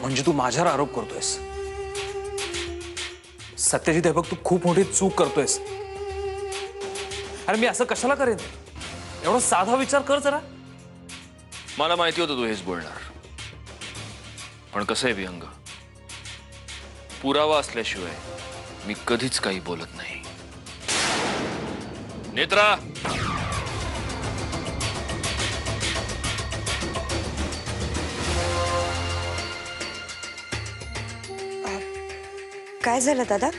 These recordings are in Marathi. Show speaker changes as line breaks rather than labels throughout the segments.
म्हणजे तू माझ्यावर आरोप करतोयस? सत्यजित, हे बघ, तू खूप मोठी चूक करतोयस. अरे मी असं कशाला करेन? एवढा साधा विचार कर जरा.
मला माहिती होतं तू हेच बोलणार, पण कसं आहे विहंग, पुरावा असल्याशिवाय मी कधीच काही बोलत नाही. नेत्रा,
काय झालं दादा?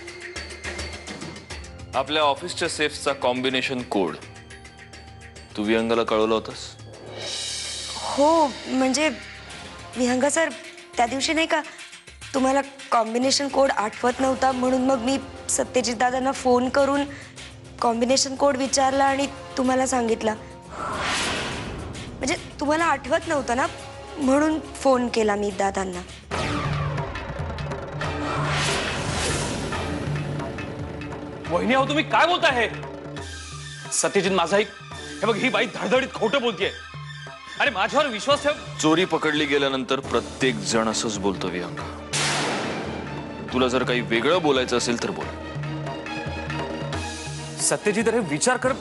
आपल्या ऑफिसच्या सेफचा कॉम्बिनेशन कोड तू विहंगाला कळवलं होतंस?
हो, म्हणजे विहंगा सर, त्या दिवशी नाही का तुम्हाला कॉम्बिनेशन कोड आठवत नव्हता, म्हणून मग मी सत्यजित दादांना फोन करून कॉम्बिनेशन कोड विचारला आणि तुम्हाला सांगितला. म्हणजे तुम्हाला आठवत नव्हतं ना, म्हणून फोन केला मी दादांना.
वहिनी, अहो तुम्ही काय बोलताय? हे सत्यजित माझा एक, हे बघ, ही बाई धडधडीत खोटं बोलतेय. अरे माझ्यावर विश्वास ठेव.
चोरी पकडली गेल्यानंतर प्रत्येक जण असंच बोलतो विहंग. तुला जर काही वेगळं बोलायचं असेल तर बोल.
सत्यजित, अरे विचार कर,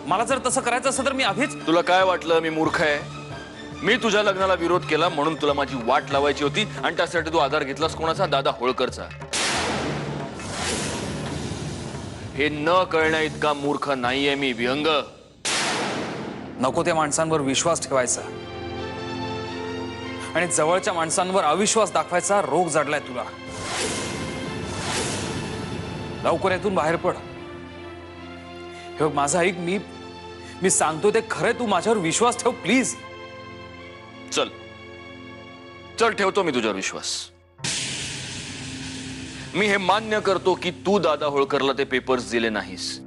मला जर तसं करायचं असतं तर मी आधीच.
तुला काय वाटलं मी मूर्ख आहे? मी तुझ्या लग्नाला विरोध केला म्हणून तुला माझी वाट लावायची होती आणि त्यासाठी तू आधार घेतलास कोणाचा? दादा होळकरचा. हे न कळण्या इतका मूर्ख नाहीये मी विहंग.
नको त्या माणसांवर विश्वास ठेवायचा आणि जवळच्या माणसांवर अविश्वास दाखवायचा रोग जडलाय तुला. लवकर यातून बाहेर पड. हे बघ, माझा ऐक, मी सांगतो ते खरं, तू माझ्यावर विश्वास ठेव प्लीज.
चल चल, ठेवतो मी तुझ्यावर विश्वास. मी हे मान्य करतो की तू दादा होळकरला ते पेपर्स दिले नाहीस,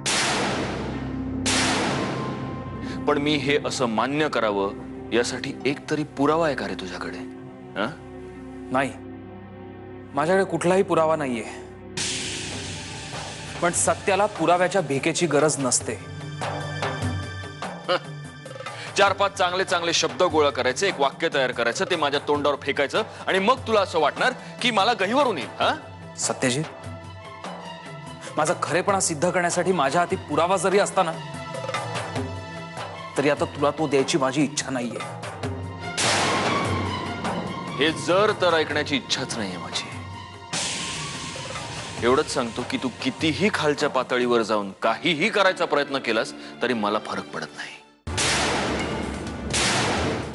पण मी हे असं मान्य करावं यासाठी एक तरी पुरावा आहे का रे तुझ्याकडे?
नाही, माझ्याकडे कुठलाही पुरावा नाहीये, पण सत्याला पुराव्याच्या भेकेची गरज नसते.
4-5 चांगले चांगले शब्द गोळा करायचे, एक वाक्य तयार करायचं, ते माझ्या तोंडावर फेकायचं आणि मग तुला असं वाटणार की मला गहिवरून येईल. हा
सत्यजित, माझा खरेपणा सिद्ध करण्यासाठी माझ्या हाती पुरावा जरी असता ना, तरी आता तुला तो द्यायची माझी इच्छा नाहीये.
हे जर तर ऐकण्याची इच्छाच नाहीये माझी. एवढंच सांगतो की तू कितीही खालच्या पातळीवर जाऊन काहीही करायचा प्रयत्न केलास तरी मला फरक पडत नाही.